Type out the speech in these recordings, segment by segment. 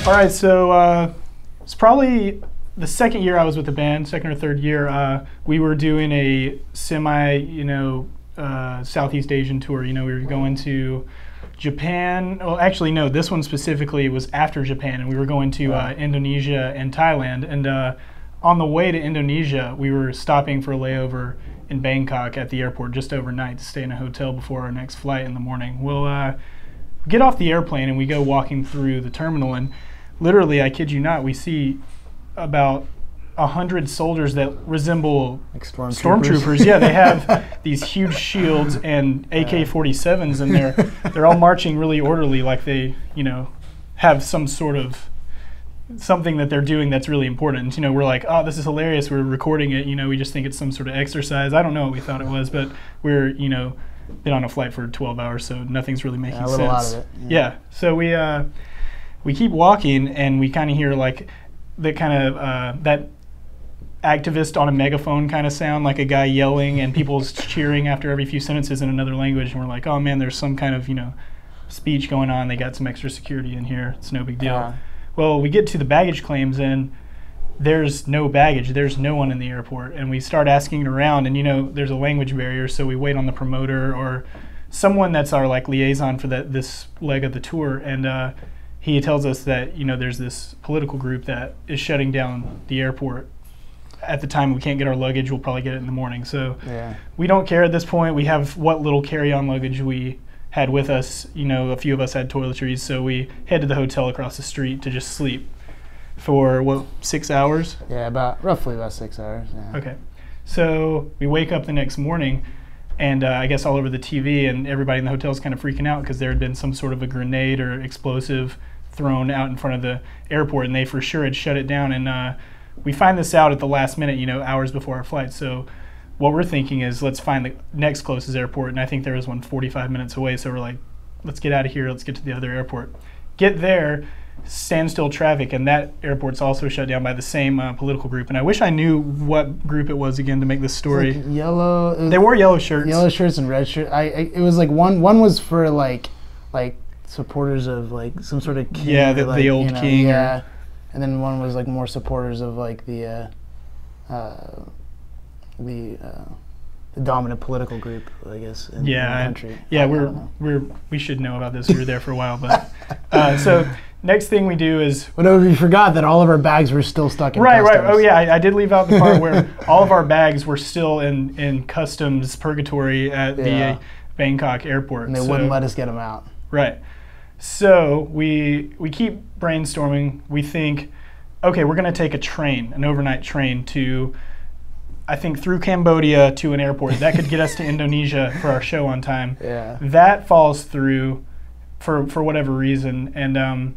All right, so it's probably the second year I was with the band, second or third year. We were doing a Southeast Asian tour. We were going to Japan. Well, actually, no, this one specifically was after Japan, and we were going to Indonesia and Thailand. And on the way to Indonesia, we were stopping for a layover in Bangkok at the airport just overnight to stay in a hotel before our next flight in the morning. We'll get off the airplane and we go walking through the terminal, and literally, I kid you not, we see about 100 soldiers that resemble like stormtroopers. Yeah, they have these huge shields and AK-47s, and they're all marching really orderly, like they have some sort of something that they're doing that's really important. We're like, oh, this is hilarious. We're recording it. We just think it's some sort of exercise. I don't know what we thought it was, but we're been on a flight for 12 hours, so nothing's really making sense. A little out of it. Yeah. So we keep walking, and we kind of hear like the kind of that activist on a megaphone kind of sound, like a guy yelling and people's cheering after every few sentences in another language. And we're like, oh man, there's some kind of speech going on. They got some extra security in here. It's no big deal. Well, we get to the baggage claims, and there's no baggage. There's no one in the airport. And we start asking around, and there's a language barrier, so we wait on the promoter or someone that's our like liaison for this leg of the tour. And he tells us that there's this political group that is shutting down the airport. At the time, we can't get our luggage. We'll probably get it in the morning. So we don't care at this point. We have what little carry-on luggage we had with us. A few of us had toiletries, so we head to the hotel across the street to just sleep for 6 hours? Yeah, roughly about 6 hours. Yeah. Okay. So we wake up the next morning, and I guess all over the TV, and everybody in the hotel is kind of freaking out because there had been some sort of a grenade or explosive thrown out in front of the airport, and they for sure had shut it down. And we find this out at the last minute, hours before our flight. So what we're thinking is, let's find the next closest airport, and I think there was one 45 minutes away. So we're like, let's get out of here. Let's get to the other airport. Get there, standstill traffic, and that airport's also shut down by the same political group. And I wish I knew what group it was again to make this story. Like yellow. They wore yellow shirts. Yellow shirts and red shirts. It was like one was for like supporters of like some sort of king. Yeah, the old king. Yeah, and then one was like more supporters of like the dominant political group, I guess, in the country. Yeah, we should know about this. We were there for a while, but so next thing we do is... But we forgot that all of our bags were still stuck in customs. Right. Oh yeah, I did leave out the part where all of our bags were still in customs purgatory at the Bangkok airport. And they wouldn't let us get them out. Right. So we keep brainstorming. We think, okay, we're going to take an overnight train to... I think through Cambodia to an airport. That could get us to Indonesia for our show on time. Yeah. That falls through for whatever reason, and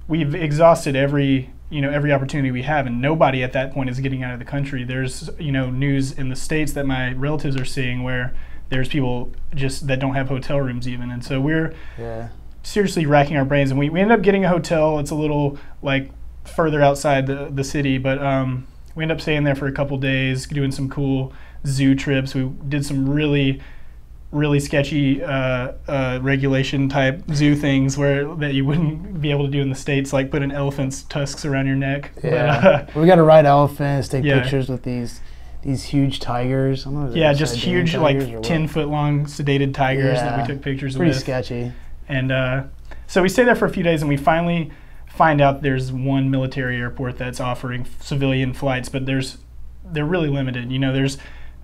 we've exhausted every opportunity we have, and nobody at that point is getting out of the country. There's news in the States that my relatives are seeing where there's people just that don't have hotel rooms even, and so we're seriously racking our brains, and we end up getting a hotel. It's a little like further outside the city, but we ended up staying there for a couple days, doing some cool zoo trips. We did some really, really sketchy regulation type zoo things that you wouldn't be able to do in the States, like put an elephant's tusks around your neck. Yeah, we got to ride elephants, take pictures with these huge tigers. I don't know just huge, like 10-foot long sedated tigers that we took pictures with. Pretty sketchy. And so we stayed there for a few days, and we finally find out there's one military airport that's offering civilian flights, but they're really limited.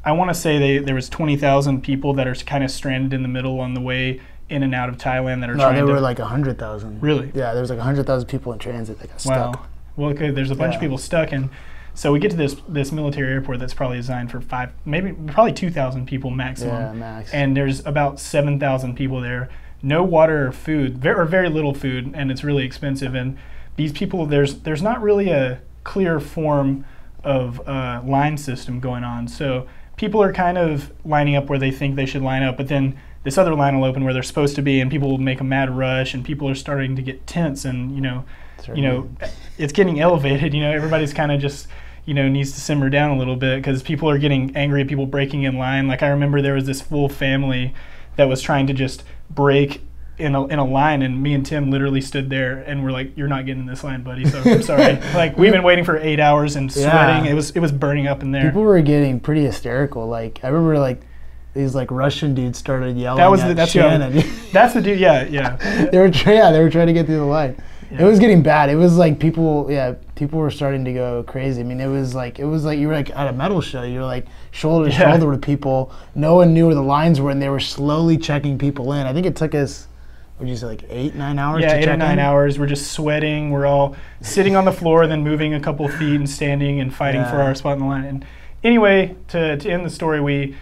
I want to say there was 20,000 people that are kind of stranded in the middle on the way in and out of Thailand that are trying to... No, there were like 100,000. Really? Yeah, there was like 100,000 people in transit that got stuck. Wow. Well, okay, there's a bunch of people stuck, and so we get to this military airport that's probably designed for probably 2,000 people maximum. Yeah, max. And there's about 7,000 people there. No water or food, or very little food, and it's really expensive. And these people, there's not really a clear form of line system going on. So people are kind of lining up where they think they should line up, but then this other line will open where they're supposed to be, and people will make a mad rush, and people are starting to get tense, and it's getting elevated. Everybody's kind of just needs to simmer down a little bit because people are getting angry at people breaking in line. Like I remember there was this full family that was trying to just break in a line, and me and Tim literally stood there and we're like, "You're not getting in this line, buddy." So I'm sorry. Like we've been waiting for 8 hours and sweating. Yeah. It was burning up in there. People were getting pretty hysterical. Like I remember like these like Russian dudes started yelling That's Shannon. That's the dude. Yeah. they were trying to get through the line. Yeah. It was getting bad. It was like people were starting to go crazy. I mean, it was like you were like at a metal show. You were like shoulder to shoulder with people. No one knew where the lines were, and they were slowly checking people in. I think it took us, what did you say, like 8-9 hours? Yeah, to 8 or check 9 in? hours. We're just sweating. We're all sitting on the floor, then moving a couple feet and standing and fighting for our spot in the line. And anyway, to end the story, we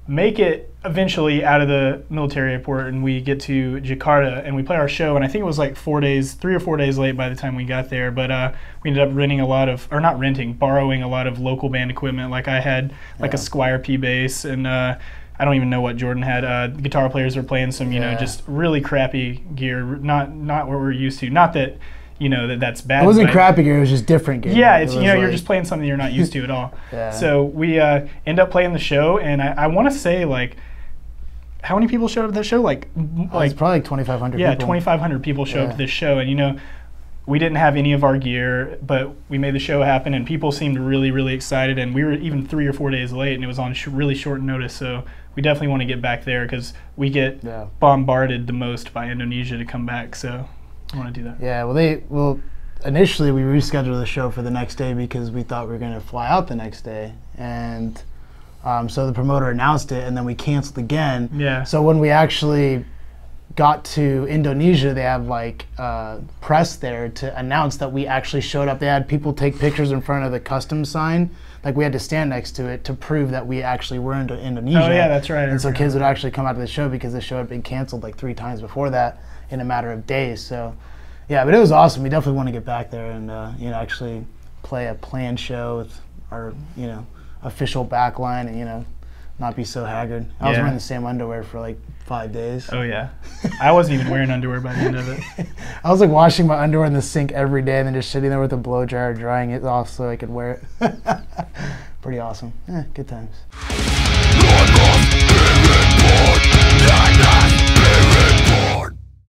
make it eventually out of the military airport, and we get to Jakarta, and we play our show. And I think it was like 3 or 4 days late by the time we got there. But we ended up borrowing a lot of local band equipment. Like I had like a Squier P bass, and I don't even know what Jordan had. Guitar players were playing some, just really crappy gear, not what we're used to. Not that that's bad. It wasn't crappy gear, it was just different gear. Yeah, it's you're just playing something you're not used to at all. So we end up playing the show, and I want to say like, how many people showed up at that show? Like it's probably like 2,500 people. Yeah, 2,500 people showed up to this show, and we didn't have any of our gear, but we made the show happen, and people seemed really, really excited, and we were even 3 or 4 days late, and it was on really short notice, so we definitely want to get back there because we get bombarded the most by Indonesia to come back, so I want to do that. Yeah, well, initially we rescheduled the show for the next day because we thought we were going to fly out the next day, and so the promoter announced it, and then we canceled again. Yeah. So when we actually got to Indonesia, they have like press there to announce that we actually showed up. They had people take pictures in front of the customs sign. Like we had to stand next to it to prove that we actually were in Indonesia. Oh yeah, that's right. And so kids would actually come out to the show because the show had been canceled like 3 times before that in a matter of days. So yeah, but it was awesome. We definitely want to get back there and actually play a planned show with our official backline and not be so haggard. I was wearing the same underwear for like 5 days. Oh yeah, I wasn't even wearing underwear by the end of it. I was like washing my underwear in the sink every day and then just sitting there with a blow dryer drying it off so I could wear it. Pretty awesome. Good times.